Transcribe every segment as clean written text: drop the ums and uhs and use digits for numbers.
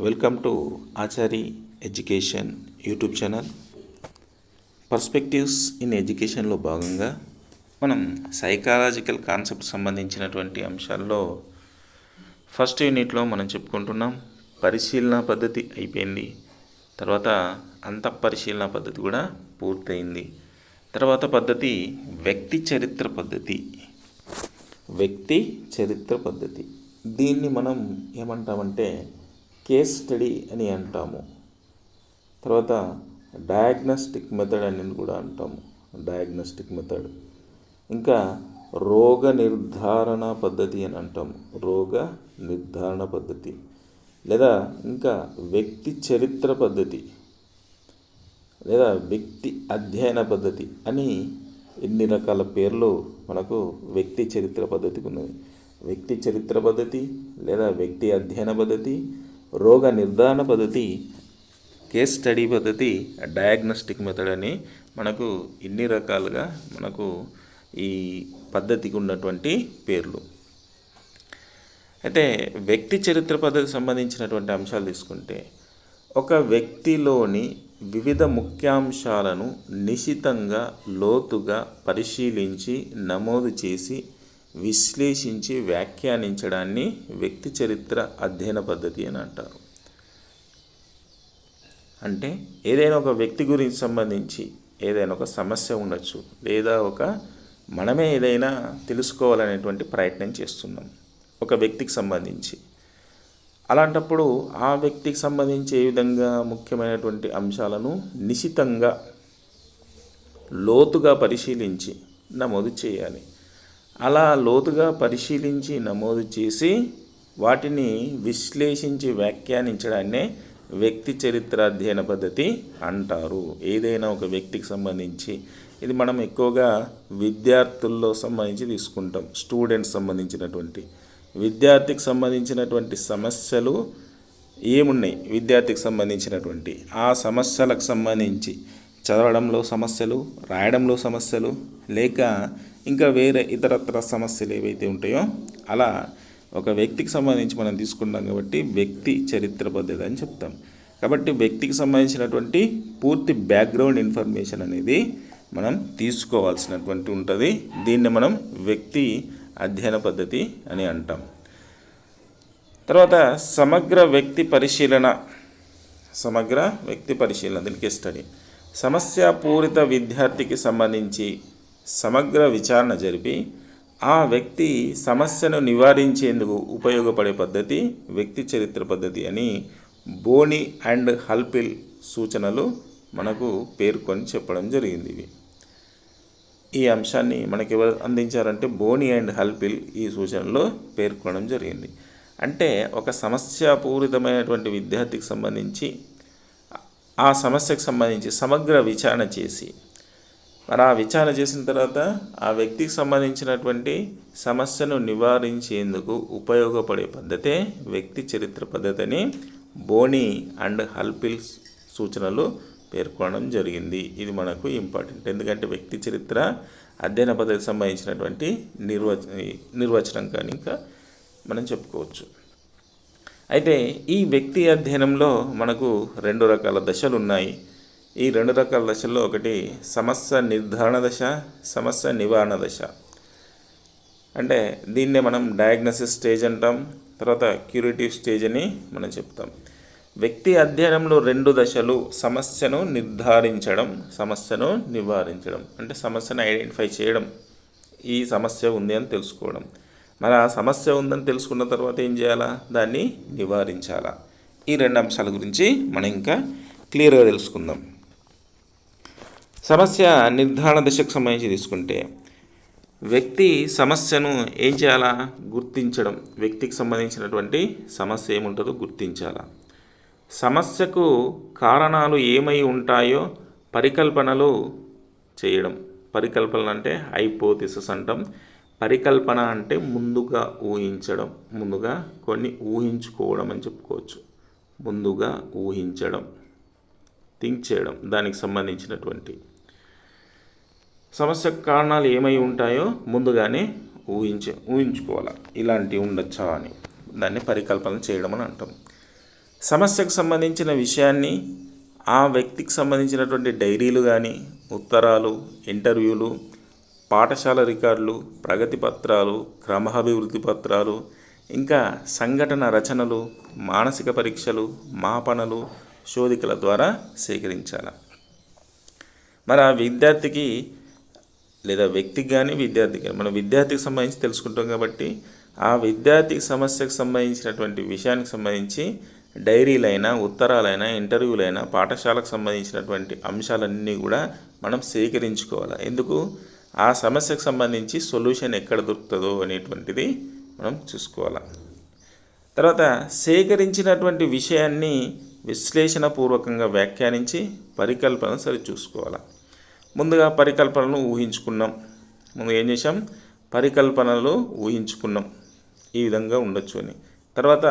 Welcome to Achari education YouTube channel. Perspectives in ఎడ్యుకేషన్లో భాగంగా మనం సైకాలజికల్ కాన్సెప్ట్ సంబంధించినటువంటి అంశాల్లో ఫస్ట్ యూనిట్లో మనం చెప్పుకుంటున్నాం. పరిశీలన పద్ధతి అయిపోయింది, తర్వాత అంతఃపరిశీలన పద్ధతి కూడా పూర్తయింది. తర్వాత పద్ధతి వ్యక్తి చరిత్ర పద్ధతి. దీన్ని మనం ఏమంటామంటే కేస్ స్టడీ అని అంటాము. తర్వాత డయాగ్నోస్టిక్ మెథడ్ అని కూడా అంటాము. ఇంకా రోగ నిర్ధారణ పద్ధతి అని అంటాము. లేదా ఇంకా వ్యక్తి చరిత్ర పద్ధతి లేదా వ్యక్తి అధ్యయన పద్ధతి అని ఎన్ని రకాల పేర్లు మనకు వ్యక్తి చరిత్ర పద్ధతికి ఉన్నది. వ్యక్తి చరిత్ర పద్ధతి లేదా వ్యక్తి అధ్యయన పద్ధతి, రోగ నిర్ధారణ పద్ధతి, కేస్ స్టడీ పద్ధతి, డయాగ్నోస్టిక్ మెథడ్ అని మనకు ఇన్ని రకాలుగా మనకు ఈ పద్ధతికి ఉన్నటువంటి పేర్లు. అయితే వ్యక్తి చరిత్ర పద్ధతికి సంబంధించినటువంటి అంశాలు తీసుకుంటే, ఒక వ్యక్తిలోని వివిధ ముఖ్యాంశాలను నిశితంగా లోతుగా పరిశీలించి నమోదు చేసి విశ్లేషించి వ్యాఖ్యానించడాన్ని వ్యక్తి చరిత్ర అధ్యయన పద్ధతి అని అంటారు. అంటే ఏదైనా ఒక వ్యక్తి గురించి సంబంధించి ఏదైనా ఒక సమస్య ఉండొచ్చు, లేదా మనమే ఏదైనా తెలుసుకోవాలనేటువంటి ప్రయత్నం చేస్తున్నాం ఒక వ్యక్తికి సంబంధించి. అలాంటప్పుడు ఆ వ్యక్తికి సంబంధించి ఏ విధంగా ముఖ్యమైనటువంటి అంశాలను నిశితంగా లోతుగా పరిశీలించి నమోదు చేయాలి. అలా లోతుగా పరిశీలించి నమోదు చేసి వాటిని విశ్లేషించి వ్యాఖ్యానించడాన్నే వ్యక్తి చరిత్ర అధ్యయన పద్ధతి అంటారు. ఏదైనా ఒక వ్యక్తికి సంబంధించి ఇది మనం ఎక్కువగా విద్యార్థుల్లో సంబంధించి తీసుకుంటాం. స్టూడెంట్స్ సంబంధించినటువంటి విద్యార్థికి సంబంధించినటువంటి సమస్యలు ఏమున్నాయి, విద్యార్థికి సంబంధించినటువంటి ఆ సమస్యలకు సంబంధించి చదవడంలో సమస్యలు, రాయడంలో సమస్యలు, లేక ఇంకా వేరే ఇతరత్ర సమస్యలు ఏవైతే ఉంటాయో అలా ఒక వ్యక్తికి సంబంధించి మనం తీసుకుంటాం కాబట్టి వ్యక్తి చరిత్ర పద్ధతి అని చెప్తాం. కాబట్టి వ్యక్తికి సంబంధించినటువంటి పూర్తి బ్యాక్గ్రౌండ్ ఇన్ఫర్మేషన్ అనేది మనం తీసుకోవాల్సినటువంటి ఉంటుంది. దీన్ని మనం వ్యక్తి అధ్యయన పద్ధతి అని అంటాం. తర్వాత సమగ్ర వ్యక్తి పరిశీలన దీనికి స్టడీ. సమస్యాపూరిత విద్యార్థికి సంబంధించి సమగ్ర విచారణ జరిపి ఆ వ్యక్తి సమస్యను నివారించేందుకు ఉపయోగపడే పద్ధతి వ్యక్తి చరిత్ర పద్ధతి అని బోని అండ్ హల్పిల్ సూచనలు మనకు పేర్కొని చెప్పడం జరిగింది. ఈ అంశాన్ని మనకి ఎవరు అందించారంటే బోని అండ్ హల్పిల్ ఈ సూచనలో పేర్కొనడం జరిగింది. అంటే ఒక సమస్యాపూరితమైనటువంటి విద్యార్థికి సంబంధించి ఆ సమస్యకు సంబంధించి సమగ్ర విచారణ చేసి మరి ఆ విచారణ చేసిన తర్వాత ఆ వ్యక్తికి సంబంధించినటువంటి సమస్యను నివారించేందుకు ఉపయోగపడే పద్ధతే వ్యక్తి చరిత్ర పద్ధతి అని బోని అండ్ హల్పిల్ సూచనలు పేర్కొనడం జరిగింది. ఇది మనకు ఇంపార్టెంట్, ఎందుకంటే వ్యక్తి చరిత్ర అధ్యయన పద్ధతికి సంబంధించినటువంటి నిర్వచనం కానీ ఇంకా మనం చెప్పుకోవచ్చు. అయితే ఈ వ్యక్తి అధ్యయనంలో మనకు 2 రకాల దశలు ఉన్నాయి. ఈ 2 రకాల దశల్లో ఒకటి సమస్య నిర్ధారణ దశ, సమస్య నివారణ దశ. అంటే దీన్నే మనం డయాగ్నోసిస్ స్టేజ్ అంటాం, తర్వాత క్యూరేటివ్ స్టేజ్ అని మనం చెప్తాం. వ్యక్తి అధ్యయనంలో 2 దశలు: సమస్యను నిర్ధారించడం, సమస్యను నివారించడం. అంటే సమస్యను ఐడెంటిఫై చేయడం, ఈ సమస్య ఉంది అని తెలుసుకోవడం. మరి ఆ సమస్య ఉందని తెలుసుకున్న తర్వాత ఏం చేయాలా, దాన్ని నివారించాలా. ఈ 2 అంశాల గురించి మనం ఇంకా క్లియర్గా తెలుసుకుందాం. సమస్య నిర్ధారణ దశకు సంబంధించి తీసుకుంటే వ్యక్తి సమస్యను ఏం చేయాలా, గుర్తించడం. వ్యక్తికి సంబంధించినటువంటి సమస్య ఏముంటుందో గుర్తించాలా. సమస్యకు కారణాలు ఏమై ఉంటాయో పరికల్పనలు చేయడం. పరికల్పన అంటే హైపోథెసిస్ అంటాం. పరికల్పన అంటే ముందుగా ఊహించడం, ముందుగా కొన్ని ఊహించుకోవడం అని చెప్పుకోవచ్చు. ముందుగా ఊహించడం, థింక్ చేయడం, దానికి సంబంధించినటువంటి సమస్యకు కారణాలు ఏమై ఉంటాయో ముందుగానే ఊహించుకోవాలి. ఇలాంటివి ఉండొచ్చా అని దాన్ని పరికల్పన చేయడం అని అంటాం. సమస్యకు సంబంధించిన విషయాన్ని ఆ వ్యక్తికి సంబంధించినటువంటి డైరీలు కానీ, ఉత్తరాలు, ఇంటర్వ్యూలు, పాఠశాల రికార్డులు, ప్రగతి పత్రాలు, క్రమాభివృద్ధి పత్రాలు, ఇంకా సంఘటన రచనలు, మానసిక పరీక్షలు, మాపనలు, శోధికల ద్వారా సేకరించాలి. మరి ఆ విద్యార్థికి లేదా వ్యక్తికి కానీ విద్యార్థికి కానీ, మన విద్యార్థికి సంబంధించి తెలుసుకుంటాం కాబట్టి ఆ విద్యార్థికి సమస్యకు సంబంధించినటువంటి విషయానికి సంబంధించి డైరీలైనా, ఉత్తరాలైనా, ఇంటర్వ్యూలైనా, పాఠశాలకు సంబంధించినటువంటి అంశాలన్నీ కూడా మనం సేకరించుకోవాలి. ఎందుకు? ఆ సమస్యకు సంబంధించి సొల్యూషన్ ఎక్కడ దొరుకుతుందో అనేటువంటిది మనం చూసుకోవాలి. తర్వాత సేకరించినటువంటి విషయాన్ని విశ్లేషణపూర్వకంగా వ్యాఖ్యానించి పరికల్పన సరిచూసుకోవాలి. ముందుగా పరికల్పనలు ఊహించుకున్నాం. ముందు ఏం చేసాం? పరికల్పనలు ఊహించుకున్నాం ఈ విధంగా ఉండొచ్చు అని. తర్వాత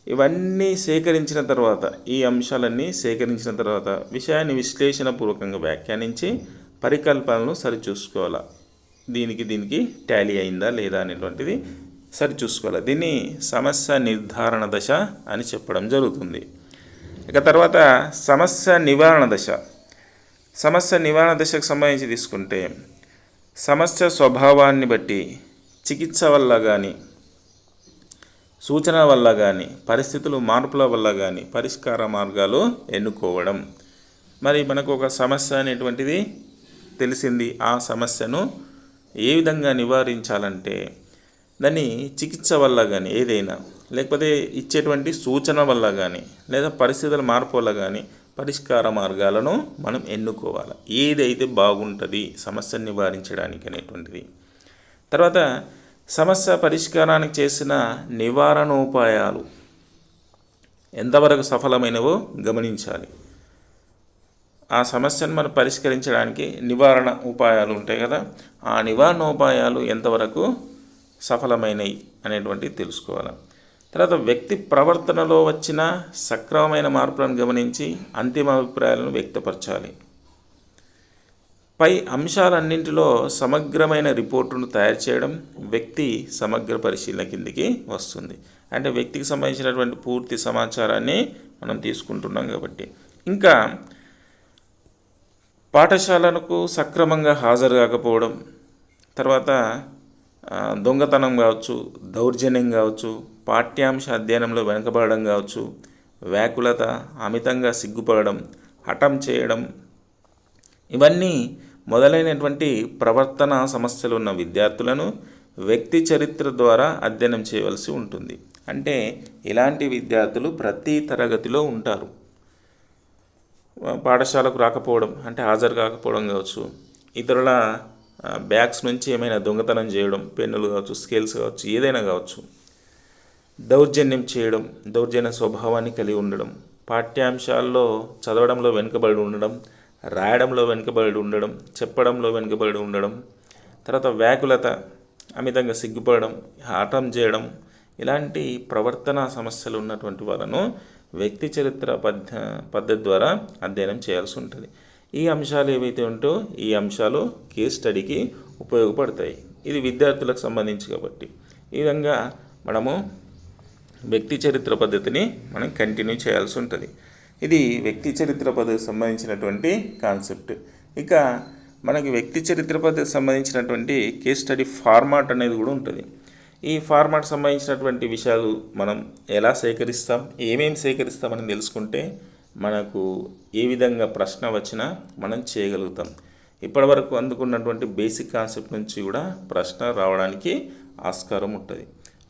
ఇవన్నీ సేకరించిన తర్వాత, ఈ అంశాలన్నీ సేకరించిన తర్వాత విషయాన్ని విశ్లేషణపూర్వకంగా వ్యాఖ్యానించి పరికల్పనలు సరిచూసుకోవాలి. దీనికి టాలీ అయిందా లేదా అనేటువంటిది సరిచూసుకోవాలి. దీన్ని సమస్య నిర్ధారణ దశ అని చెప్పడం జరుగుతుంది. ఇక తర్వాత సమస్య నివారణ దశ. సమస్య నివారణ దశకు సంబంధించి తీసుకుంటే సమస్య స్వభావాన్ని బట్టి చికిత్స వల్ల కానీ, సూచన వల్ల కానీ, పరిస్థితులు మార్పుల వల్ల కానీ పరిష్కార మార్గాలు ఎన్నుకోవడం. మరి మనకు ఒక సమస్య అనేటువంటిది తెలిసింది. ఆ సమస్యను ఏ విధంగా నివారించాలంటే దాన్ని చికిత్స వల్ల కానీ, ఏదైనా లేకపోతే ఇచ్చేటువంటి సూచన వల్ల కానీ, లేదా పరిస్థితుల మార్పు వల్ల కానీ పరిష్కార మార్గాలను మనం ఎన్నుకోవాలి. ఏదైతే బాగుంటుంది సమస్యను నివారించడానికి అనేటువంటిది. తర్వాత సమస్య పరిష్కారానికి చేసిన నివారణోపాయాలు ఎంతవరకు సఫలమైనవో గమనించాలి. ఆ సమస్యను మనం పరిష్కరించడానికి నివారణ ఉపాయాలు ఉంటాయి కదా, ఆ నివారణోపాయాలు ఎంతవరకు సఫలమైనవి అనేటువంటిది తెలుసుకోవాలి. తర్వాత వ్యక్తి ప్రవర్తనలో వచ్చిన సక్రమమైన మార్పులను గమనించి అంతిమ అభిప్రాయాలను వ్యక్తపరచాలి. పై అంశాలన్నింటిలో సమగ్రమైన రిపోర్టును తయారు చేయడం వ్యక్తి సమగ్ర పరిశీలన కిందికి వస్తుంది. అంటే వ్యక్తికి సంబంధించినటువంటి పూర్తి సమాచారాన్ని మనం తీసుకుంటున్నాం కాబట్టి. ఇంకా పాఠశాలకు సక్రమంగా హాజరు కాకపోవడం, తర్వాత దొంగతనం కావచ్చు, దౌర్జన్యం కావచ్చు, పాఠ్యాంశ అధ్యయనంలో వెనుకబడడం కావచ్చు, వ్యాకులత, అమితంగా సిగ్గుపడడం, హఠం చేయడం, ఇవన్నీ మొదలైనటువంటి ప్రవర్తన సమస్యలు ఉన్న విద్యార్థులను వ్యక్తి చరిత్ర ద్వారా అధ్యయనం చేయవలసి ఉంటుంది. అంటే ఇలాంటి విద్యార్థులు ప్రతి తరగతిలో ఉంటారు. పాఠశాలకు రాకపోవడం అంటే హాజరు కాకపోవడం కావచ్చు, ఇతరుల బ్యాగ్స్ నుంచి ఏమైనా దొంగతనం చేయడం, పెన్నులు కావచ్చు, స్కేల్స్ కావచ్చు, ఏదైనా కావచ్చు, దౌర్జన్యం చేయడం, దౌర్జన్య స్వభావాన్ని కలిగి ఉండడం, పాఠ్యాంశాల్లో చదవడంలో వెనుకబడి ఉండడం, రాయడంలో వెనుకబడి ఉండడం, చెప్పడంలో వెనుకబడి ఉండడం, తర్వాత వ్యాకులత, అమితంగా సిగ్గుపడడం, హఠం చేయడం, ఇలాంటి ప్రవర్తన సమస్యలు ఉన్నటువంటి వాళ్ళను వ్యక్తి చరిత్ర పద్ధతి ద్వారా అధ్యయనం చేయాల్సి ఉంటుంది. ఈ అంశాలు ఏవైతే ఉంటో ఈ అంశాలు కేస్ స్టడీకి ఉపయోగపడతాయి. ఇది విద్యార్థులకు సంబంధించి కాబట్టి ఈ విధంగా మనము వ్యక్తి చరిత్ర పద్ధతిని మనం కంటిన్యూ చేయాల్సి ఉంటుంది. ఇది వ్యక్తి చరిత్ర పద్ధతికి సంబంధించినటువంటి కాన్సెప్ట్. ఇక మనకి వ్యక్తి చరిత్ర పద్ధతికి సంబంధించినటువంటి కేస్ స్టడీ ఫార్మాట్ అనేది కూడా ఉంటుంది. ఈ ఫార్మాట్ సంబంధించినటువంటి విషయాలు మనం ఎలా సేకరిస్తాం, ఏమేమి సేకరిస్తామని తెలుసుకుంటే మనకు ఏ విధంగా ప్రశ్న వచ్చినా మనం చేయగలుగుతాం. ఇప్పటివరకు అందుకున్నటువంటి బేసిక్ కాన్సెప్ట్ నుంచి కూడా ప్రశ్న రావడానికి ఆస్కారం ఉంటుంది.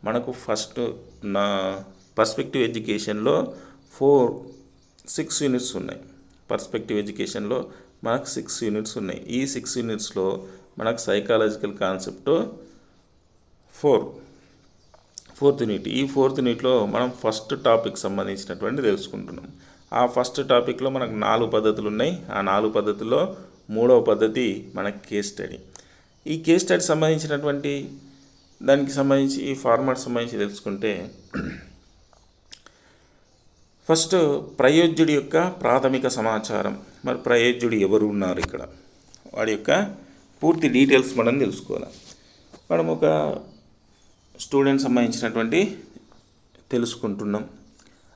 మనకు ఫస్ట్ నా పర్స్పెక్టివ్ ఎడ్యుకేషన్లో 6 యూనిట్స్ ఉన్నాయి. పర్స్పెక్టివ్ ఎడ్యుకేషన్లో మనకు 6 యూనిట్స్ ఉన్నాయి. ఈ 6 యూనిట్స్లో మనకు సైకాలజికల్ కాన్సెప్ట్ 4th యూనిట్. ఈ 4th యూనిట్లో మనం ఫస్ట్ టాపిక్ సంబంధించినటువంటి తెలుసుకుంటున్నాం. ఆ ఫస్ట్ టాపిక్లో మనకు 4 పద్ధతులు ఉన్నాయి. ఆ 4 పద్ధతుల్లో 3వ పద్ధతి మనకి కేస్ స్టడీ. ఈ కేస్ స్టడీ సంబంధించినటువంటి దానికి సంబంధించి ఈ ఫార్మాట్ సంబంధించి తెలుసుకుంటే ఫస్ట్ ప్రయోజ్యుడి యొక్క ప్రాథమిక సమాచారం. మరి ప్రయోజ్యుడు ఎవరు ఉన్నారు ఇక్కడ, వాడి యొక్క పూర్తి డీటెయిల్స్ మనం తెలుసుకోవాలి. మనం ఒక స్టూడెంట్ సంబంధించినటువంటి తెలుసుకుంటున్నాం.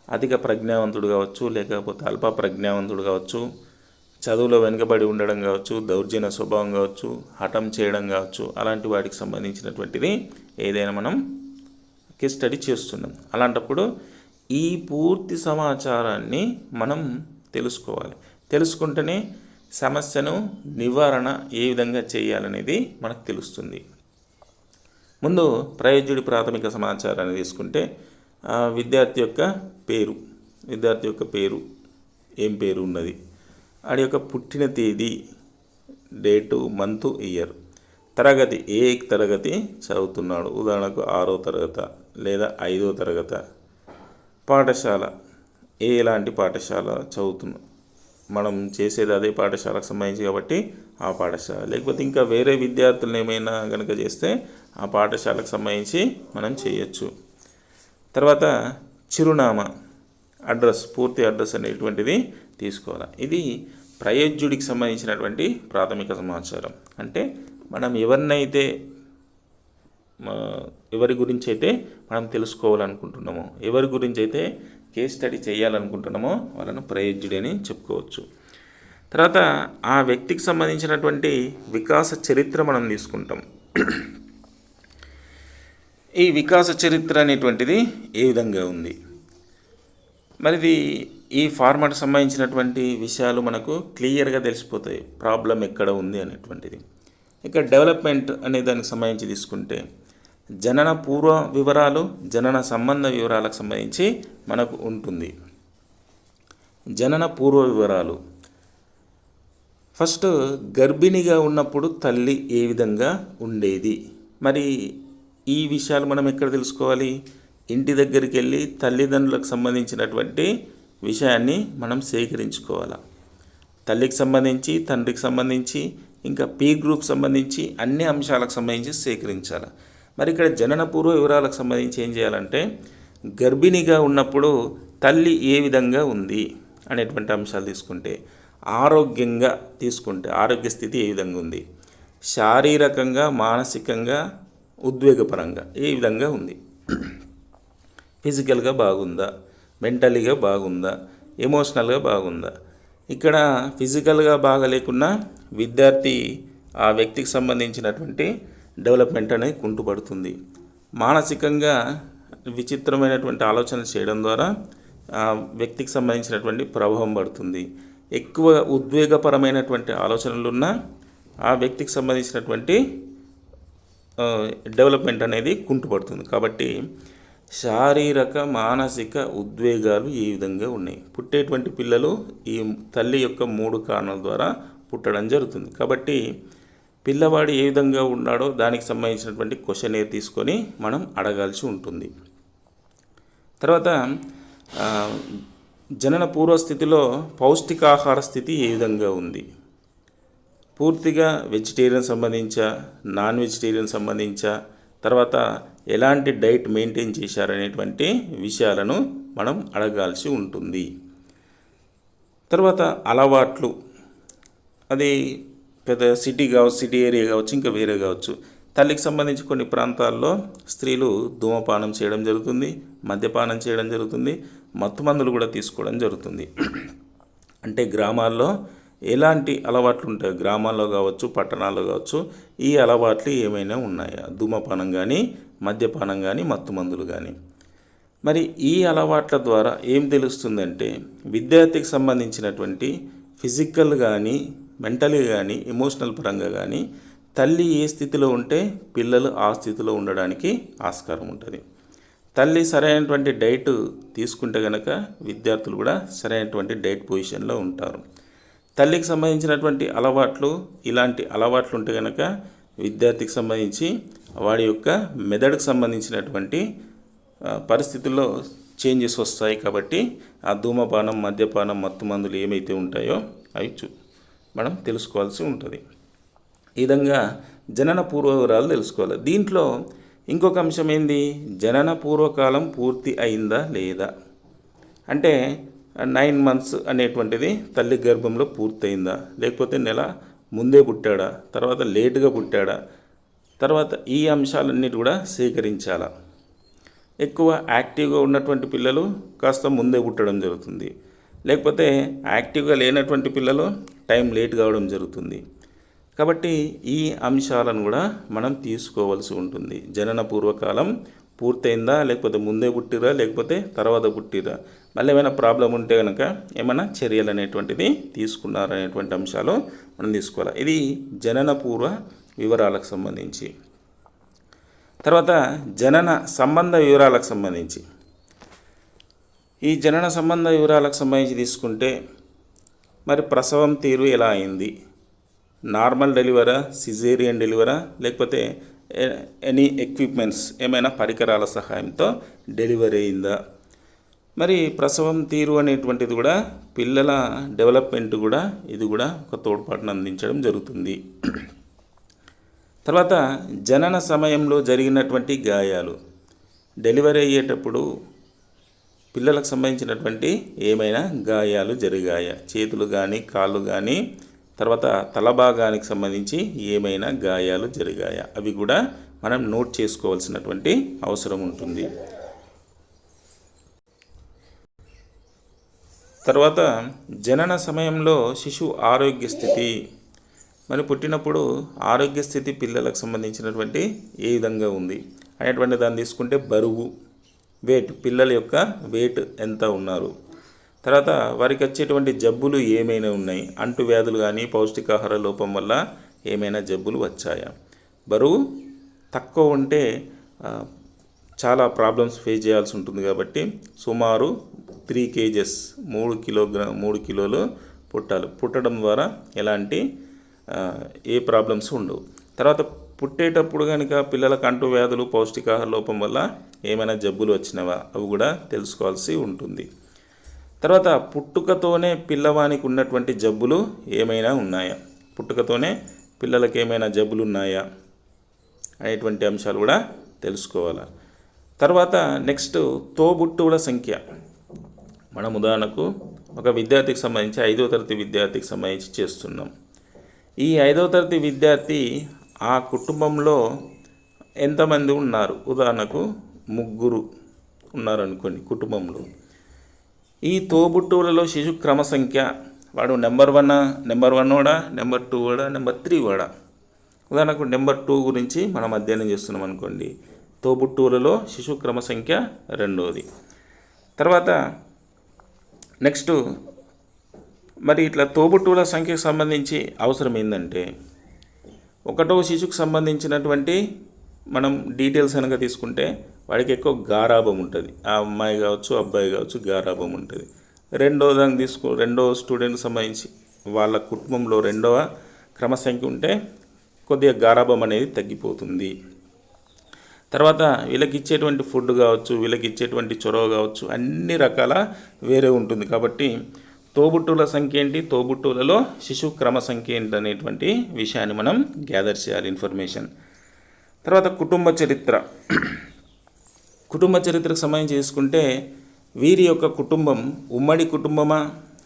అధిక ప్రజ్ఞావంతుడు కావచ్చు, లేకపోతే అల్ప ప్రజ్ఞావంతుడు కావచ్చు, చదువులో వెనుకబడి ఉండడం కావచ్చు, దౌర్జన్య స్వభావం కావచ్చు, హఠం చేయడం కావచ్చు, అలాంటి వాటికి సంబంధించినటువంటిది ఏదైనా మనం కేస్ స్టడీ చేస్తున్నాం. అలాంటప్పుడు ఈ పూర్తి సమాచారాన్ని మనం తెలుసుకోవాలి. తెలుసుకుంటేనే సమస్యను నివారణ ఏ విధంగా చేయాలనేది మనకు తెలుస్తుంది. ముందు ప్రయోజ్యుడి ప్రాథమిక సమాచారాన్ని తీసుకుంటే విద్యార్థి యొక్క పేరు, ఏం పేరు ఉన్నది, వాడి యొక్క పుట్టిన తేదీ, డేటు, మంత్, ఇయర్, తరగతి, ఏ తరగతి చదువుతున్నాడు, ఉదాహరణకు 6వ తరగతి లేదా 5వ తరగతి, పాఠశాల, ఎలాంటి పాఠశాల చదువుతున్నాం, మనం చేసేది అదే పాఠశాలకు సంబంధించి కాబట్టి ఆ పాఠశాల, లేకపోతే ఇంకా వేరే విద్యార్థులను ఏమైనా కనుక చేస్తే ఆ పాఠశాలకు సంబంధించి మనం చేయొచ్చు. తర్వాత చిరునామా, అడ్రస్, పూర్తి అడ్రస్ అనేటువంటిది తీసుకోవాలి. ఇది ప్రయోజ్యుడికి సంబంధించినటువంటి ప్రాథమిక సమాచారం. అంటే మనం ఎవరి గురించి అయితే మనం తెలుసుకోవాలనుకుంటున్నామో, ఎవరి గురించి అయితే కేస్ స్టడీ చేయాలనుకుంటున్నామో వాళ్ళను ప్రయోజ్యుడి అని చెప్పుకోవచ్చు. తర్వాత ఆ వ్యక్తికి సంబంధించినటువంటి వికాస చరిత్ర మనం తీసుకుంటాం. ఈ వికాస చరిత్ర అనేటువంటిది ఏ విధంగా ఉంది, మరిది ఈ ఫార్మాట్ సంబంధించినటువంటి విషయాలు మనకు క్లియర్గా తెలిసిపోతాయి, ప్రాబ్లం ఎక్కడ ఉంది అనేటువంటిది. ఇక డెవలప్మెంట్ అనే దానికి సంబంధించి తీసుకుంటే జనన పూర్వ వివరాలు, జనన సంబంధ వివరాలకు సంబంధించి మనకు ఉంటుంది. జనన పూర్వ వివరాలు, ఫస్ట్ గర్భిణిగా ఉన్నప్పుడు తల్లి ఏ విధంగా ఉండేది, మరి ఈ విషయాలు మనం ఎక్కడ తెలుసుకోవాలి, ఇంటి దగ్గరికి వెళ్ళి తల్లిదండ్రులకు సంబంధించినటువంటి విషయాన్ని మనం సేకరించుకోవాలి. తల్లికి సంబంధించి, తండ్రికి సంబంధించి, ఇంకా పీర్ గ్రూప్ సంబంధించి అన్ని అంశాలకు సంబంధించి సేకరించాలి. మరి ఇక్కడ జనన పూర్వ వివరాలకు సంబంధించి ఏం చేయాలంటే గర్భిణిగా ఉన్నప్పుడు తల్లి ఏ విధంగా ఉంది అనేటువంటి అంశాలు తీసుకుంటే, ఆరోగ్యంగా తీసుకుంటే ఆరోగ్య స్థితి ఏ విధంగా ఉంది, శారీరకంగా, మానసికంగా, ఉద్వేగపరంగా ఏ విధంగా ఉంది, ఫిజికల్గా బాగుందా, మెంటలీగా బాగుందా, ఎమోషనల్గా బాగుందా. ఇక్కడ ఫిజికల్గా బాగలేకున్నా విద్యార్థి ఆ వ్యక్తికి సంబంధించినటువంటి డెవలప్మెంట్ అనేది కుంటుపడుతుంది. మానసికంగా విచిత్రమైనటువంటి ఆలోచనలు చేయడం ద్వారా ఆ వ్యక్తికి సంబంధించినటువంటి ప్రభావం పడుతుంది. ఎక్కువ ఉద్వేగపరమైనటువంటి ఆలోచనలున్నా ఆ వ్యక్తికి సంబంధించినటువంటి డెవలప్మెంట్ అనేది కుంటుపడుతుంది. కాబట్టి శారీరక, మానసిక ఉద్వేగాలు ఏ విధంగా ఉన్నాయి, పుట్టేటువంటి పిల్లలు ఈ తల్లి యొక్క 3 కారణాల ద్వారా పుట్టడం జరుగుతుంది. కాబట్టి పిల్లవాడు ఏ విధంగా ఉన్నాడో దానికి సంబంధించినటువంటి క్వశ్చన్ తీసుకొని మనం అడగాల్సి ఉంటుంది. తర్వాత జనన పూర్వస్థితిలో పౌష్టికాహార స్థితి ఏ విధంగా ఉంది, పూర్తిగా వెజిటేరియన్ సంబంధించా, నాన్ వెజిటేరియన్ సంబంధించా, తర్వాత ఎలాంటి డైట్ మెయింటైన్ చేశారనేటువంటి విషయాలను మనం అడగాల్సి ఉంటుంది. తర్వాత అలవాట్లు, అది పెద్ద సిటీ కావచ్చు, సిటీ ఏరియా కావచ్చు, ఇంకా వేరే కావచ్చు. తల్లికి సంబంధించి కొన్ని ప్రాంతాల్లో స్త్రీలు ధూమపానం చేయడం జరుగుతుంది, మద్యపానం చేయడం జరుగుతుంది, మత్తుమందులు కూడా తీసుకోవడం జరుగుతుంది. అంటే గ్రామాల్లో ఎలాంటి అలవాట్లు ఉంటాయి, గ్రామాల్లో కావచ్చు, పట్టణాల్లో కావచ్చు, ఈ అలవాట్లు ఏమైనా ఉన్నాయా, ధూమపానం కానీ, మద్యపానం కానీ, మత్తుమందులు కానీ. మరి ఈ అలవాట్ల ద్వారా ఏం తెలుస్తుందంటే విద్యార్థికి సంబంధించినటువంటి ఫిజికల్ కానీ, మెంటలీ కానీ, ఎమోషనల్ పరంగా కానీ తల్లి ఏ స్థితిలో ఉంటే పిల్లలు ఆ స్థితిలో ఉండడానికి ఆస్కారం ఉంటుంది. తల్లి సరైనటువంటి డైట్ తీసుకుంటే కనుక విద్యార్థులు కూడా సరైనటువంటి డైట్ పొజిషన్లో ఉంటారు. తల్లికి సంబంధించినటువంటి అలవాట్లు, ఇలాంటి అలవాట్లు ఉంటే కనుక విద్యార్థికి సంబంధించి వాడి యొక్క మెదడుకు సంబంధించినటువంటి పరిస్థితుల్లో చేంజెస్ వస్తాయి. కాబట్టి ఆ ధూమపానం, మద్యపానం, మత్తుమందులు ఏమైతే ఉంటాయో అవి మనం తెలుసుకోవాల్సి ఉంటుంది. ఈ విధంగా జనన పూర్వ వివరాలు తెలుసుకోవాలి. దీంట్లో ఇంకొక అంశం ఏంది, జనన పూర్వకాలం పూర్తి అయిందా లేదా, అంటే 9 months అనేటువంటిది తల్లి గర్భంలో పూర్తయిందా, లేకపోతే నెల ముందే పుట్టాడా, తర్వాత లేటుగా పుట్టాడా, తర్వాత ఈ అంశాలన్నిటి కూడా సేకరించాలా. ఎక్కువ యాక్టివ్గా ఉన్నటువంటి పిల్లలు కాస్త ముందే పుట్టడం జరుగుతుంది. లేకపోతే యాక్టివ్గా లేనటువంటి పిల్లలు టైం లేట్ కావడం జరుగుతుంది. కాబట్టి ఈ అంశాలను కూడా మనం తీసుకోవాల్సి ఉంటుంది. జనన పూర్వకాలం పూర్తయిందా, లేకపోతే ముందే పుట్టిరా, లేకపోతే తర్వాత పుట్టిరా, మళ్ళీ ఏమైనా ప్రాబ్లం ఉంటే కనుక ఏమైనా చర్యలు అనేటువంటిది తీసుకున్నారనేటువంటి అంశాలు మనం తీసుకోవాలి. ఇది జనన పూర్వ వివరాలకు సంబంధించి. తర్వాత జనన సంబంధ వివరాలకు సంబంధించి, ఈ జనన సంబంధ వివరాలకు సంబంధించి తీసుకుంటే మరి ప్రసవం తీరు ఎలా అయింది, నార్మల్ డెలివరా, సిజేరియన్ డెలివరా, లేకపోతే ఎనీ ఎక్విప్మెంట్స్ ఏమైనా పరికరాల సహాయంతో డెలివరీ అయిందా, మరి ప్రసవం తీరు అనేటువంటిది కూడా పిల్లల డెవలప్మెంట్ కూడా ఇది కూడా ఒక తోడ్పాటును అందించడం జరుగుతుంది. తర్వాత జనన సమయంలో జరిగినటువంటి గాయాలు, డెలివరీ అయ్యేటప్పుడు పిల్లలకు సంబంధించినటువంటి ఏమైనా గాయాలు జరిగాయా, చేతులు కానీ కాళ్ళు కానీ, తర్వాత తల భాగానికి సంబంధించి ఏమైనా గాయాలు జరిగాయా, అవి కూడా మనం నోట్ చేసుకోవాల్సినటువంటి అవసరం ఉంటుంది. తర్వాత జనన సమయంలో శిశువు ఆరోగ్య స్థితి, మరి పుట్టినప్పుడు ఆరోగ్య స్థితి పిల్లలకు సంబంధించినటువంటి ఏ విధంగా ఉంది అనేటువంటి దాన్ని తీసుకుంటే బరువు, వెయిట్, పిల్లల యొక్క వెయిట్ ఎంత ఉన్నారు, తర్వాత వారికి వచ్చేటువంటి జబ్బులు ఏమైనా ఉన్నాయి, అంటువ్యాధులు కానీ పౌష్టికాహార లోపం వల్ల ఏమైనా జబ్బులు వచ్చాయా. బరువు తక్కువ ఉంటే చాలా ప్రాబ్లమ్స్ ఫేస్ చేయాల్సి ఉంటుంది. కాబట్టి సుమారు 3 kgs 3 కిలోలు పుట్టాలి. పుట్టడం ద్వారా ఎలాంటి ఏ ప్రాబ్లమ్స్ ఉండవు. తర్వాత పుట్టేటప్పుడు కనుక పిల్లలకు అంటువ్యాధులు పౌష్టికాహార లోపం వల్ల ఏమైనా జబ్బులు వచ్చినవా అవి కూడా తెలుసుకోవాల్సి ఉంటుంది. తర్వాత పుట్టుకతోనే పిల్లవానికి ఉన్నటువంటి జబ్బులు ఏమైనా ఉన్నాయా, పుట్టుకతోనే పిల్లలకి ఏమైనా జబ్బులు ఉన్నాయా అనేటువంటి అంశాలు కూడా తెలుసుకోవాలి. తర్వాత నెక్స్ట్ తోబుట్టువుల సంఖ్య. మనం ఉదాహరణకు ఒక విద్యార్థికి సంబంధించి 5వ తరగతి విద్యార్థికి సంబంధించి చేస్తున్నాం. ఈ 5వ తరగతి విద్యార్థి ఆ కుటుంబంలో ఎంతమంది ఉన్నారు, ఉదాహరణకు 3 ఉన్నారనుకోండి కుటుంబంలో. ఈ తోబుట్టువులలో శిశు క్రమ సంఖ్య, వాడు నెంబర్ 1 వాడా, నెంబర్ 2 వాడా, నెంబర్ 3 వాడా. ఉదాహరణకు నెంబర్ 2 గురించి మనం అధ్యయనం చేస్తున్నాం అనుకోండి. తోబుట్టువులలో శిశు క్రమ సంఖ్య 2వది. తర్వాత నెక్స్ట్ మరి ఇట్లా తోబుట్టువుల సంఖ్యకు సంబంధించి అవసరం ఏంటంటే, 1వ శిశువుకు సంబంధించినటువంటి మనం డీటెయిల్స్ కనుక తీసుకుంటే వాడికి ఎక్కువ గారాబం ఉంటుంది. ఆ అమ్మాయి కావచ్చు అబ్బాయి కావచ్చు గారాబం ఉంటుంది. రెండవ స్టూడెంట్కి సంబంధించి వాళ్ళ కుటుంబంలో 2వ క్రమ సంఖ్య ఉంటే కొద్దిగా గారాబం అనేది తగ్గిపోతుంది. తర్వాత వీళ్ళకి ఇచ్చేటువంటి ఫుడ్ కావచ్చు, వీళ్ళకి ఇచ్చేటువంటి చొరవ కావచ్చు, అన్ని రకాల వేరే ఉంటుంది. కాబట్టి తోబుట్టువుల సంఖ్య ఏంటి, తోబుట్టువులలో శిశు క్రమ సంఖ్య ఏంటి అనేటువంటి విషయాన్ని మనం గ్యాదర్ చేయాలి ఇన్ఫర్మేషన్. తర్వాత కుటుంబ చరిత్ర. కుటుంబ చరిత్రకు సంబంధించి చేసుకుంటే వీరి యొక్క కుటుంబం ఉమ్మడి కుటుంబమా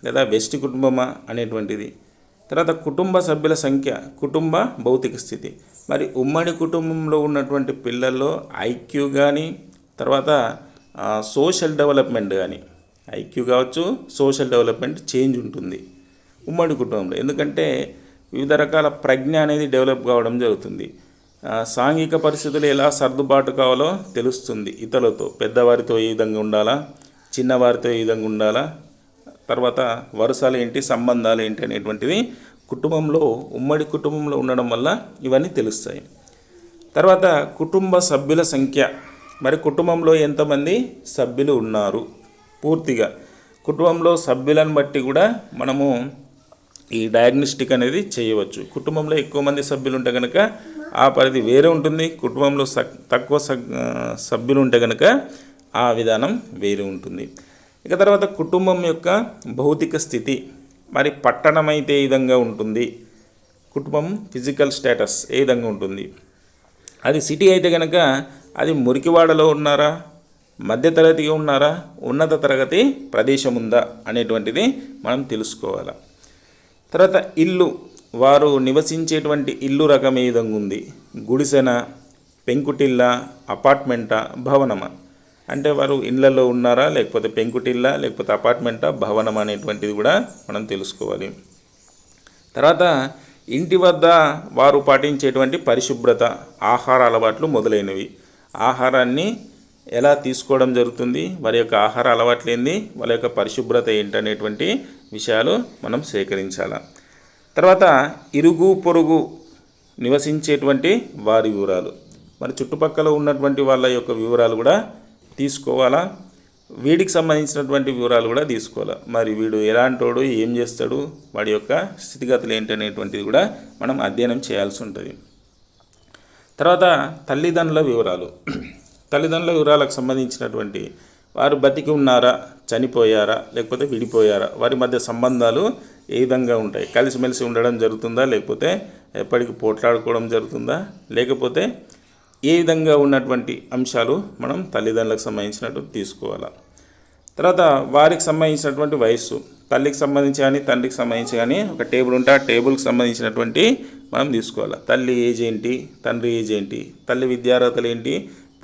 లేదా వెస్ట్ కుటుంబమా అనేటువంటిది. తర్వాత కుటుంబ సభ్యుల సంఖ్య, కుటుంబ భౌతిక స్థితి. మరి ఉమ్మడి కుటుంబంలో ఉన్నటువంటి పిల్లల్లో ఐక్యూ కానీ, తర్వాత సోషల్ డెవలప్మెంట్ కానీ, ఐక్యూ కావచ్చు సోషల్ డెవలప్మెంట్ చేంజ్ ఉంటుంది ఉమ్మడి కుటుంబంలో. ఎందుకంటే వివిధ రకాల ప్రజ్ఞ అనేది డెవలప్ కావడం జరుగుతుంది. సాంఘిక పరిస్థితులు ఎలా సర్దుబాటు కావాలో తెలుస్తుంది. ఇతరులతో, పెద్దవారితో ఏ విధంగా ఉండాలా, చిన్నవారితో ఏ విధంగా ఉండాలా, తర్వాత వరుసలు ఏంటి, సంబంధాలు ఏంటి అనేటువంటివి కుటుంబంలో ఉమ్మడి కుటుంబంలో ఉండడం వల్ల ఇవన్నీ తెలుస్తాయి. తర్వాత కుటుంబ సభ్యుల సంఖ్య, మరి కుటుంబంలో ఎంతమంది సభ్యులు ఉన్నారు పూర్తిగా. కుటుంబంలో సభ్యులను బట్టి కూడా మనము ఈ డయాగ్నోస్టిక్ అనేది చేయవచ్చు. కుటుంబంలో ఎక్కువ మంది సభ్యులు ఉంటే కనుక ఆ పరిధి వేరే ఉంటుంది. కుటుంబంలో తక్కువ సభ్యులు ఉంటే కనుక ఆ విధానం వేరే ఉంటుంది. ఇక తర్వాత కుటుంబం యొక్క భౌతిక స్థితి, మరి పట్టణం అయితే ఏ విధంగా ఉంటుంది, కుటుంబం ఫిజికల్ స్టేటస్ ఏ విధంగా ఉంటుంది, అది సిటీ అయితే కనుక అది మురికివాడలో ఉన్నారా, మధ్యతరగతిగా ఉన్నారా, ఉన్నత తరగతి ప్రదేశం ఉందా అనేటువంటిది మనం తెలుసుకోవాలి. తర్వాత ఇల్లు, వారు నివసించేటువంటి ఇల్లు రకం ఏ విధంగా ఉంది, గుడిసెన, పెంకుటిల్ల, అపార్ట్మెంటా, భవనమా. అంటే వారు ఇళ్లలో ఉన్నారా, లేకపోతే పెంకుటిల్లా, లేకపోతే అపార్ట్మెంటా, భవనం అనేటువంటిది కూడా మనం తెలుసుకోవాలి. తర్వాత ఇంటి వద్ద వారు పాటించేటువంటి పరిశుభ్రత, ఆహార అలవాట్లు మొదలైనవి. ఆహారాన్ని ఎలా తీసుకోవడం జరుగుతుంది, వారి యొక్క ఆహార అలవాట్లు ఏంది, వాళ్ళ యొక్క పరిశుభ్రత ఏంటనేటువంటి విషయాలు మనం సేకరించాలి. తర్వాత ఇరుగు పొరుగు నివసించేటువంటి వారి వివరాలు, మరి చుట్టుపక్కల ఉన్నటువంటి వాళ్ళ యొక్క వివరాలు కూడా తీసుకోవాలా. వీడికి సంబంధించినటువంటి వివరాలు కూడా తీసుకోవాలి. మరి వీడు ఎలాంటోడు, ఏం చేస్తాడు, వాడి యొక్క స్థితిగతులు ఏంటనేటువంటిది కూడా మనం అధ్యయనం చేయాల్సి ఉంటుంది. తర్వాత తల్లిదండ్రుల వివరాలు. తల్లిదండ్రుల వివరాలకు సంబంధించినటువంటి వారు బతికి ఉన్నారా, చనిపోయారా, లేకపోతే విడిపోయారా, వారి మధ్య సంబంధాలు ఏ విధంగా ఉంటాయి, కలిసిమెలిసి ఉండడం జరుగుతుందా, లేకపోతే ఎప్పటికీ పోట్లాడుకోవడం జరుగుతుందా, లేకపోతే ఏ విధంగా ఉన్నటువంటి అంశాలు మనం తల్లిదండ్రులకు సంబంధించినట్టు తీసుకోవాలి. తర్వాత వారికి సంబంధించినటువంటి వయస్సు, తల్లికి సంబంధించి కానీ తండ్రికి సంబంధించి కానీ ఒక టేబుల్ ఉంటే ఆ టేబుల్కి సంబంధించినటువంటి మనం తీసుకోవాలి. తల్లి ఏజ్ ఏంటి, తండ్రి ఏజ్ ఏంటి, తల్లి విద్యార్హతలు ఏంటి,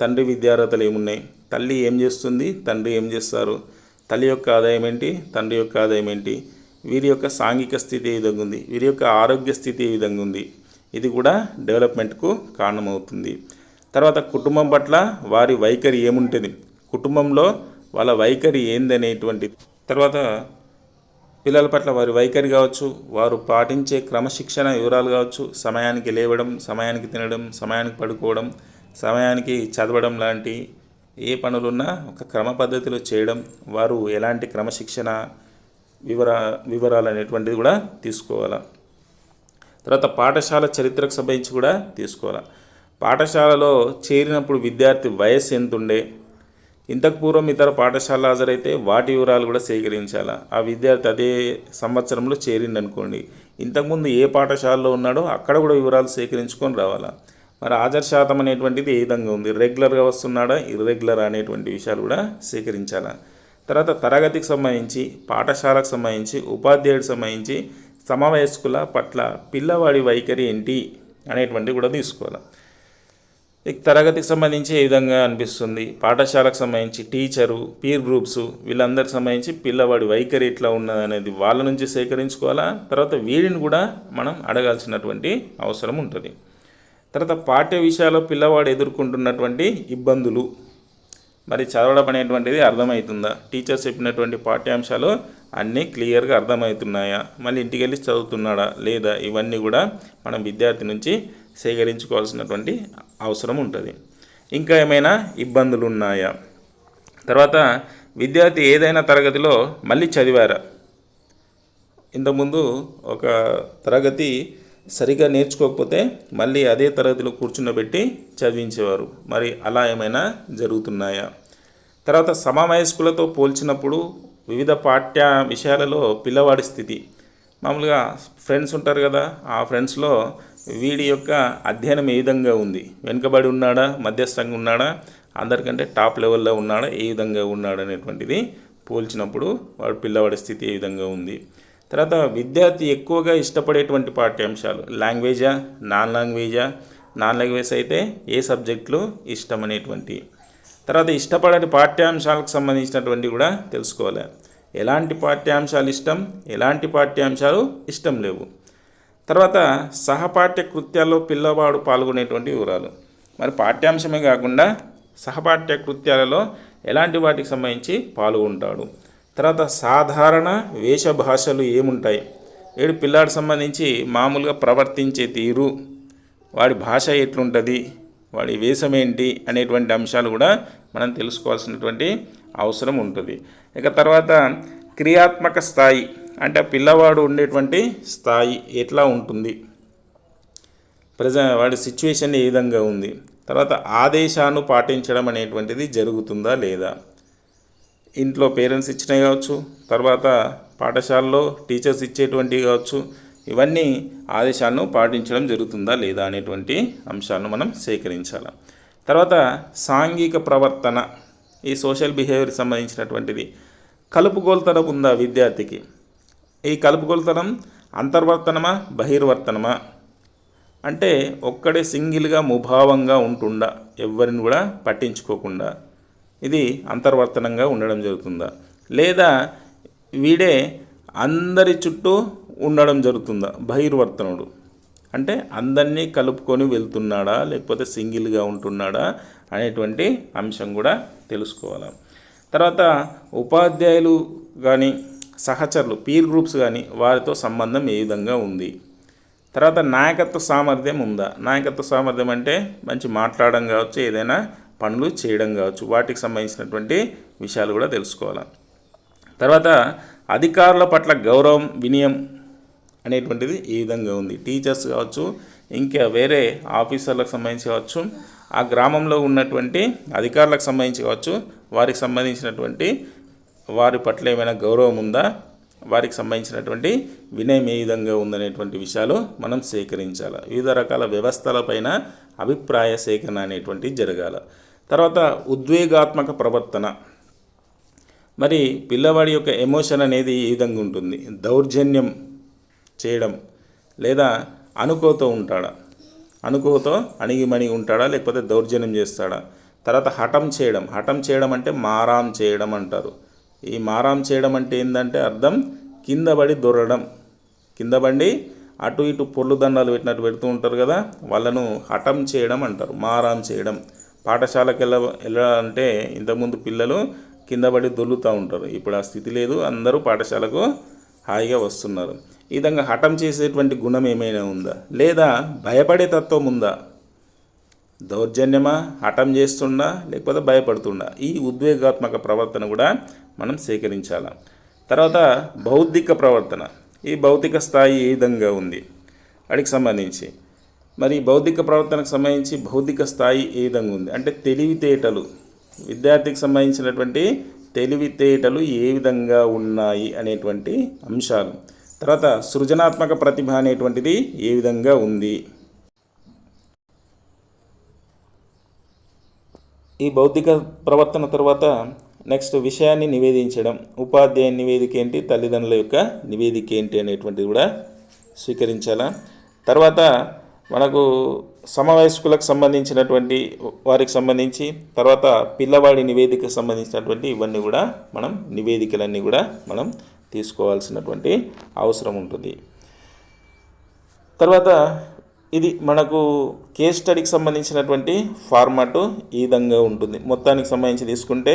తండ్రి విద్యార్హతలు ఏమున్నాయి, తల్లి ఏం చేస్తుంది, తండ్రి ఏం చేస్తారు, తల్లి యొక్క ఆదాయం ఏంటి, తండ్రి యొక్క ఆదాయం ఏంటి, వీరి యొక్క సాంఘిక స్థితి ఏ విధంగా ఉంది, వీరి యొక్క ఆరోగ్య స్థితి ఏ విధంగా ఉంది, ఇది కూడా డెవలప్మెంట్కు కారణమవుతుంది. తర్వాత కుటుంబం పట్ల వారి వైఖరి ఏముంటుంది, కుటుంబంలో వాళ్ళ వైఖరి ఏందనేటువంటి, తర్వాత పిల్లల పట్ల వారి వైఖరి కావచ్చు, వారు పాటించే క్రమశిక్షణ వివరాలు కావచ్చు, సమయానికి లేవడం, సమయానికి తినడం, సమయానికి పడుకోవడం, సమయానికి చదవడం లాంటి ఏ పనులున్నా ఒక క్రమ పద్ధతిలో చేయడం, వారు ఎలాంటి క్రమశిక్షణ వివరాలు అనేటువంటిది కూడా తీసుకోవాలి. తర్వాత పాఠశాల చరిత్రకు సంబంధించి కూడా తీసుకోవాలి. పాఠశాలలో చేరినప్పుడు విద్యార్థి వయస్సు ఎంత ఉండే, ఇంతకు పూర్వం ఇతర పాఠశాల హాజరైతే వాటి వివరాలు కూడా సేకరించాలి. ఆ విద్యార్థి అదే సంవత్సరంలో చేరింది అనుకోండి, ఇంతకుముందు ఏ పాఠశాలలో ఉన్నాడో అక్కడ కూడా వివరాలు సేకరించుకొని రావాలా. మరి హాజరు శాతం అనేటువంటిది ఏ విధంగా ఉంది, రెగ్యులర్గా వస్తున్నాడా, ఇర్రెగ్యులర్ అనేటువంటి విషయాలు కూడా సేకరించాలి. తర్వాత తరగతికి సంబంధించి, పాఠశాలకు సంబంధించి, ఉపాధ్యాయుడికి సంబంధించి, సమవయస్కుల పట్ల పిల్లవాడి వైఖరి ఏంటి అనేటువంటివి కూడా తీసుకోవాలి. తరగతికి సంబంధించి ఏ విధంగా అనిపిస్తుంది, పాఠశాలకు సంబంధించి టీచరు, పీర్ గ్రూప్స్, వీళ్ళందరికి సంబంధించి పిల్లవాడి వైఖరి ఎట్లా ఉన్నది అనేది వాళ్ళ నుంచి సేకరించుకోవాలా. తర్వాత వీడిని కూడా మనం అడగాల్సినటువంటి అవసరం ఉంటుంది. తర్వాత పాఠ్య విషయాల్లో పిల్లవాడు ఎదుర్కొంటున్నటువంటి ఇబ్బందులు, మరి చదవడం అనేటువంటిది అర్థమవుతుందా, టీచర్స్ చెప్పినటువంటి పాఠ్యాంశాలు అన్నీ క్లియర్గా అర్థమవుతున్నాయా, మళ్ళీ ఇంటికి వెళ్ళి చదువుతున్నాడా లేదా, ఇవన్నీ కూడా మనం విద్యార్థి నుంచి సేకరించుకోవాల్సినటువంటి అవసరం ఉంటుంది. ఇంకా ఏమైనా ఇబ్బందులు ఉన్నాయా, తర్వాత విద్యార్థి ఏదైనా తరగతిలో మళ్ళీ చదివారా, ఇంతకుముందు ఒక తరగతి సరిగా నేర్చుకోకపోతే మళ్ళీ అదే తరగతిలో కూర్చున్నబెట్టి చదివించేవారు, మరి అలా ఏమైనా జరుగుతున్నాయా. తర్వాత సమవయస్కులతో పోల్చినప్పుడు వివిధ పాఠ్య విషయాలలో పిల్లవాడి స్థితి, మామూలుగా ఫ్రెండ్స్ ఉంటారు కదా, ఆ ఫ్రెండ్స్లో వీడి యొక్క అధ్యయనం ఏ విధంగా ఉంది, వెనుకబడి ఉన్నాడా, మధ్యస్థంగా ఉన్నాడా, అందరికంటే టాప్ లెవెల్లో ఉన్నాడా, ఏ విధంగా ఉన్నాడు అనేటువంటిది పోల్చినప్పుడు వాడు పిల్లవాడి స్థితి ఏ విధంగా ఉంది. తర్వాత విద్యార్థి ఎక్కువగా ఇష్టపడేటువంటి పాఠ్యాంశాలు, లాంగ్వేజా, నాన్ లాంగ్వేజ్ అయితే ఏ సబ్జెక్టులు ఇష్టం అనేటువంటి. తర్వాత ఇష్టపడని పాఠ్యాంశాలకు సంబంధించినటువంటి కూడా తెలుసుకోవాలి. ఎలాంటి పాఠ్యాంశాలు ఇష్టం, ఎలాంటి పాఠ్యాంశాలు ఇష్టం లేవు. తర్వాత సహపాఠ్య కృత్యాల్లో పిల్లవాడు పాల్గొనేటువంటి వివరాలు, మరి పాఠ్యాంశమే కాకుండా సహపాఠ్య కృత్యాలలో ఎలాంటి వాటికి సంబంధించి పాల్గొంటాడు. తర్వాత సాధారణ వేషభాషలు ఏముంటాయి, వీడు పిల్లాడికి సంబంధించి మామూలుగా ప్రవర్తించే తీరు, వాడి భాష ఎట్లుంటుంది, వాడి వేషం ఏంటి అనేటువంటి అంశాలు కూడా మనం తెలుసుకోవాల్సినటువంటి అవసరం ఉంటుంది. ఇక తర్వాత క్రియాత్మక స్థాయి, అంటే పిల్లవాడు ఉండేటువంటి స్థాయి ఎట్లా ఉంటుంది, వాడి సిచ్యువేషన్ ఏ విధంగా ఉంది. తర్వాత ఆదేశాన్ని పాటించడం అనేటువంటిది జరుగుతుందా లేదా, ఇంట్లో పేరెంట్స్ ఇచ్చినవి కావచ్చు, తర్వాత పాఠశాలలో టీచర్స్ ఇచ్చేటువంటివి కావచ్చు, ఇవన్నీ ఆదేశాలను పాటించడం జరుగుతుందా లేదా అనేటువంటి అంశాలను మనం సేకరించాలి. తర్వాత సాంఘిక ప్రవర్తన, ఈ సోషల్ బిహేవియర్కి సంబంధించినటువంటిది. కలుపుగోలుతనం ఉందా విద్యార్థికి, ఈ కలుపుగోలుతనం అంతర్వర్తనమా బహిర్వర్తనమా, అంటే ఒక్కడే సింగిల్గా ముభావంగా ఉంటుండా, ఎవరిని కూడా పట్టించుకోకుండా, ఇది అంతర్వర్తనంగా ఉండడం జరుగుతుందా, లేదా వీడే అందరి చుట్టూ ఉండడం జరుగుతుందా, బహిర్వర్తనుడు అంటే అందరినీ కలుపుకొని వెళ్తున్నాడా లేకపోతే సింగిల్గా ఉంటున్నాడా అనేటువంటి అంశం కూడా తెలుసుకోవాలి. తర్వాత ఉపాధ్యాయులు కానీ సహచరులు పీర్ గ్రూప్స్ కానీ వారితో సంబంధం ఏ విధంగా ఉంది. తర్వాత నాయకత్వ సామర్థ్యం ఉందా. నాయకత్వ సామర్థ్యం అంటే మంచి మాట్లాడడం కావచ్చు, ఏదైనా పనులు చేయడం కావచ్చు, వాటికి సంబంధించినటువంటి విషయాలు కూడా తెలుసుకోవాలి. తర్వాత అధికారుల పట్ల గౌరవం వినయం అనేటువంటిది ఏ విధంగా ఉంది. టీచర్స్ కావచ్చు, ఇంకా వేరే ఆఫీసర్లకు సంబంధించి కావచ్చు, ఆ గ్రామంలో ఉన్నటువంటి అధికారులకు సంబంధించి కావచ్చు, వారికి సంబంధించినటువంటి వారి పట్ల ఏమైనా గౌరవం ఉందా, వారికి సంబంధించినటువంటి వినయం ఏ విధంగా ఉందనేటువంటి విషయాలు మనం సేకరించాలి. వివిధ రకాల వ్యవస్థలపైన అభిప్రాయ సేకరణ అనేటువంటి జరగాలి. తర్వాత ఉద్వేగాత్మక ప్రవర్తన. మరి పిల్లవాడి యొక్క ఎమోషన్ అనేది ఏ విధంగా ఉంటుంది. దౌర్జన్యం చేయడం లేదా అనుకోతో ఉంటాడా, అనుకోతో అణిగిమణిగి ఉంటాడా లేకపోతే దౌర్జన్యం చేస్తాడా. తర్వాత హఠం చేయడం అంటే మారాం చేయడం అంటారు. ఈ మారాం చేయడం అంటే ఏంటంటే అర్థం కింద పడి దొరడం, కింద పడి అటు ఇటు పొర్లు దండాలు పెట్టినట్టు పెడుతూ ఉంటారు కదా, వాళ్ళను హఠం చేయడం అంటారు, మారాం చేయడం. పాఠశాలకు వెళ్ళాలంటే ఇంతకుముందు పిల్లలు కింద పడి దొర్లుతూ ఉంటారు, ఇప్పుడు ఆ స్థితి లేదు, అందరూ పాఠశాలకు హాయిగా వస్తున్నారు. ఈ విధంగా హఠం చేసేటువంటి గుణం ఏమైనా ఉందా, లేదా భయపడే తత్వం ఉందా, దౌర్జన్యమా, హఠం చేస్తుండా లేకపోతే భయపడుతుండా. ఈ ఉద్వేగాత్మక ప్రవర్తన కూడా మనం సేకరించాలి. తర్వాత బౌద్ధిక ప్రవర్తన. ఈ భౌతిక స్థాయి ఏ విధంగా ఉంది వాటికి సంబంధించి. మరి బౌద్ధిక ప్రవర్తనకు సంబంధించి బౌద్ధిక స్థాయి ఏ విధంగా ఉంది అంటే తెలివితేటలు, విద్యార్థికి సంబంధించినటువంటి తెలివితేటలు ఏ విధంగా ఉన్నాయి అనేటువంటి అంశాలు. తర్వాత సృజనాత్మక ప్రతిభ అనేటువంటిది ఏ విధంగా ఉంది. ఈ బౌద్ధిక ప్రవర్తన తర్వాత నెక్స్ట్ విషయాన్ని నివేదించడం. ఉపాధ్యాయ నివేదిక ఏంటి, తల్లిదండ్రుల యొక్క నివేదిక ఏంటి అనేటువంటిది కూడా స్వీకరించాలా. తర్వాత మనకు సమవయస్కులకు సంబంధించినటువంటి వారికి సంబంధించి, తర్వాత పిల్లవాడి నివేదికకు సంబంధించినటువంటి ఇవన్నీ కూడా మనం నివేదికలన్నీ కూడా మనం తీసుకోవాల్సినటువంటి అవసరం ఉంటుంది. తర్వాత ఇది మనకు కేస్ స్టడీకి సంబంధించినటువంటి ఫార్మాటు ఈ విధంగా ఉంటుంది. మొత్తానికి సంబంధించి తీసుకుంటే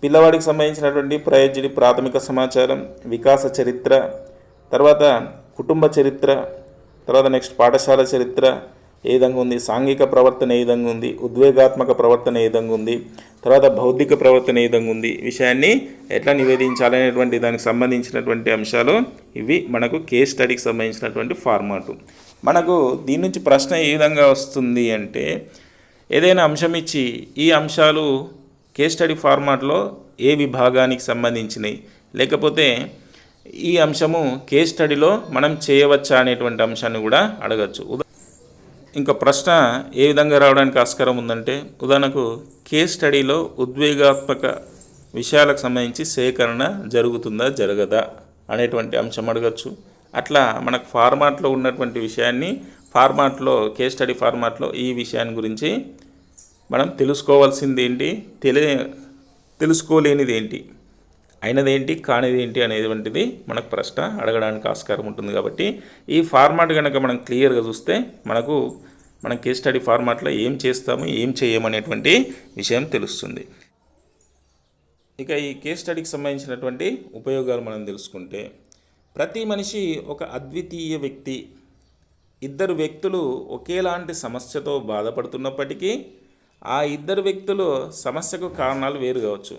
పిల్లవాడికి సంబంధించినటువంటి ప్రయోజడి ప్రాథమిక సమాచారం, వికాస చరిత్ర, తర్వాత కుటుంబ చరిత్ర, తర్వాత నెక్స్ట్ పాఠశాల చరిత్ర ఏ విధంగా ఉంది, సాంఘిక ప్రవర్తన ఏ విధంగా ఉంది, ఉద్వేగాత్మక ప్రవర్తన ఏ విధంగా ఉంది, తర్వాత బౌద్ధిక ప్రవర్తన ఏ విధంగా ఉంది, విషయాన్ని ఎట్లా నివేదించాలనేటువంటి దానికి సంబంధించినటువంటి అంశాలు ఇవి మనకు కేస్ స్టడీకి సంబంధించినటువంటి ఫార్మాటు. మనకు దీని నుంచి ప్రశ్న ఏ విధంగా వస్తుంది అంటే, ఏదైనా అంశం ఇచ్చి ఈ అంశాలు కేస్ స్టడీ ఫార్మాట్లో ఏ విభాగానికి సంబంధించినవి, లేకపోతే ఈ అంశము కేస్ స్టడీలో మనం చేయవచ్చా అనేటువంటి అంశాన్ని కూడా అడగచ్చు. ఇంకా ప్రశ్న ఏ విధంగా రావడానికి ఆస్కారం ఉందంటే, ఉదాహరణకు కేస్ స్టడీలో ఉద్వేగాత్మక విషయాలకు సంబంధించి సేకరణ జరుగుతుందా జరగదా అనేటువంటి అంశం అడగచ్చు. అట్లా మనకు ఫార్మాట్లో ఉన్నటువంటి విషయాన్ని ఫార్మాట్లో కేస్ స్టడీ ఫార్మాట్లో ఈ విషయాన్ని గురించి మనం తెలుసుకోవాల్సింది ఏంటి, తెలుసుకోలేనిది ఏంటి, అయినదేంటి కానిదేంటి అనేటువంటిది మనకు ప్రశ్న అడగడానికి ఆస్కారం ఉంటుంది. కాబట్టి ఈ ఫార్మాట్ కనుక మనం క్లియర్గా చూస్తే మనం కేస్ స్టడీ ఫార్మాట్లో ఏం చేస్తాము ఏం చేయమనేటువంటి విషయం తెలుస్తుంది. ఇక ఈ కేస్ స్టడీకి సంబంధించినటువంటి ఉపయోగాలు మనం తెలుసుకుంటే, ప్రతి మనిషి ఒక అద్వితీయ వ్యక్తి. ఇద్దరు వ్యక్తులు ఒకేలాంటి సమస్యతో బాధపడుతున్నప్పటికీ ఆ ఇద్దరు వ్యక్తులు సమస్యకు కారణాలు వేరు కావచ్చు.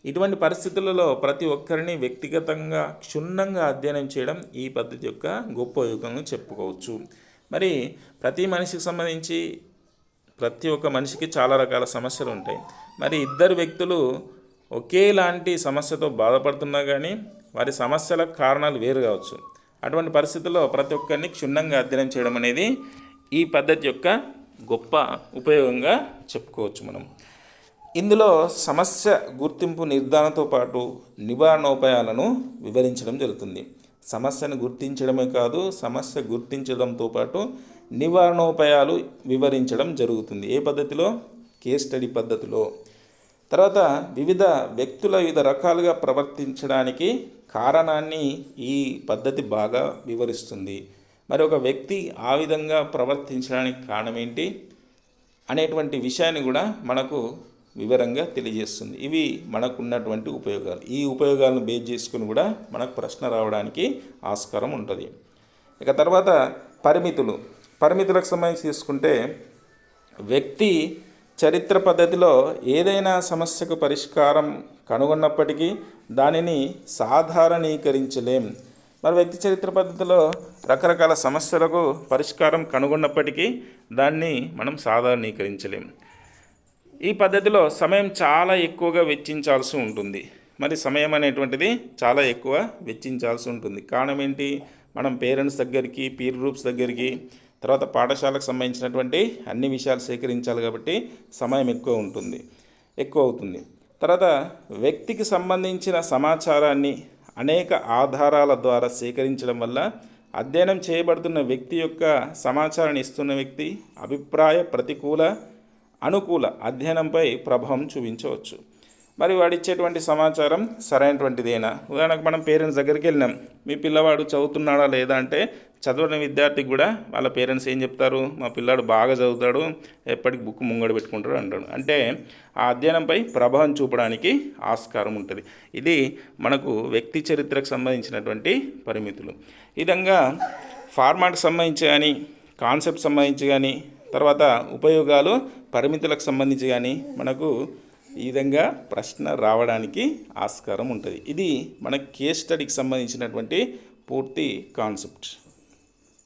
ఇటువంటి పరిస్థితులలో ప్రతి ఒక్కరిని వ్యక్తిగతంగా క్షుణ్ణంగా అధ్యయనం చేయడం ఈ పద్ధతి యొక్క గొప్ప ఉపయోగంగా చెప్పుకోవచ్చు. మరి ప్రతి మనిషికి సంబంధించి ప్రతి ఒక్క మనిషికి చాలా రకాల సమస్యలు ఉంటాయి. మరి ఇద్దరు వ్యక్తులు ఒకేలాంటి సమస్యతో బాధపడుతున్నా కానీ వారి సమస్యల కారణాలు వేరు కావచ్చు. అటువంటి పరిస్థితుల్లో ప్రతి ఒక్కరిని క్షుణ్ణంగా అధ్యయనం చేయడం అనేది ఈ పద్ధతి యొక్క గొప్ప ఉపయోగంగా చెప్పుకోవచ్చు మనం. ఇందులో సమస్య గుర్తింపు నిర్ధారణతో పాటు నివారణోపాయాలను వివరించడం జరుగుతుంది. సమస్యను గుర్తించడమే కాదు, సమస్య గుర్తించడంతో పాటు నివారణోపాయాలు వివరించడం జరుగుతుంది. ఏ పద్ధతిలో? కేస్ స్టడీ పద్ధతిలో. తర్వాత వివిధ వ్యక్తుల వివిధ రకాలుగా ప్రవర్తించడానికి కారణాన్ని ఈ పద్ధతి బాగా వివరిస్తుంది. మరి ఒక వ్యక్తి ఆ విధంగా ప్రవర్తించడానికి కారణం ఏంటి అనేటువంటి విషయాన్ని కూడా మనకు వివరంగా తెలియజేస్తుంది. ఇవి మనకు ఉన్నటువంటి ఉపయోగాలు. ఈ ఉపయోగాలను బేస్ చేసుకుని కూడా మనకు ప్రశ్న రావడానికి ఆస్కారం ఉంటుంది. ఇక తర్వాత పరిమితులకు సంబంధించి తీసుకుంటే, వ్యక్తి చరిత్ర పద్ధతిలో ఏదైనా సమస్యకు పరిష్కారం కనుగొన్నప్పటికీ దానిని సాధారణీకరించలేం. మరి వ్యక్తి చరిత్ర పద్ధతిలో రకరకాల సమస్యలకు పరిష్కారం కనుగొన్నప్పటికీ దాన్ని మనం సాధారణీకరించలేం. ఈ పద్ధతిలో సమయం చాలా ఎక్కువగా వెచ్చించాల్సి ఉంటుంది. మరి సమయం అనేటువంటిది చాలా ఎక్కువ వెచ్చించాల్సి ఉంటుంది. కారణం ఏంటి? మనం పేరెంట్స్ దగ్గరికి, పీర్ గ్రూప్స్ దగ్గరికి, తర్వాత పాఠశాలకు సంబంధించినటువంటి అన్ని విషయాలు సేకరించాలి కాబట్టి సమయం ఎక్కువ అవుతుంది. తర్వాత వ్యక్తికి సంబంధించిన సమాచారాన్ని అనేక ఆధారాల ద్వారా సేకరించడం వల్ల అధ్యయనం చేయబడుతున్న వ్యక్తి యొక్క సమాచారాన్ని ఇస్తున్న వ్యక్తి అభిప్రాయ ప్రతికూల అనుకూల అధ్యయనంపై ప్రభావం చూపించవచ్చు. మరి వాడిచ్చేటువంటి సమాచారం సరైనటువంటిదేనా? ఉదాహరణకు మనం పేరెంట్స్ దగ్గరికి వెళ్ళినాం, మీ పిల్లవాడు చదువుతున్నాడా లేదా అంటే, చదవని విద్యార్థికి కూడా వాళ్ళ పేరెంట్స్ ఏం చెప్తారు? మా పిల్లాడు బాగా చదువుతాడు, ఎప్పటికి బుక్ ముంగడు పెట్టుకుంటాడు అంటాడు. అంటే ఆ అధ్యయనంపై ప్రభావం చూపడానికి ఆస్కారం ఉంటుంది. ఇది మనకు వ్యక్తి చరిత్రకు సంబంధించినటువంటి పరిమితులు. ఈ విధంగా ఫార్మాట్కి సంబంధించి కానీ, కాన్సెప్ట్ సంబంధించి కానీ, తర్వాత ఉపయోగాలు పరిమితులకు సంబంధించి కానీ మనకు ఈ విధంగా ప్రశ్న రావడానికి ఆస్కారం ఉంటుంది. ఇది మన కేస్ స్టడీకి సంబంధించినటువంటి పూర్తి కాన్సెప్ట్.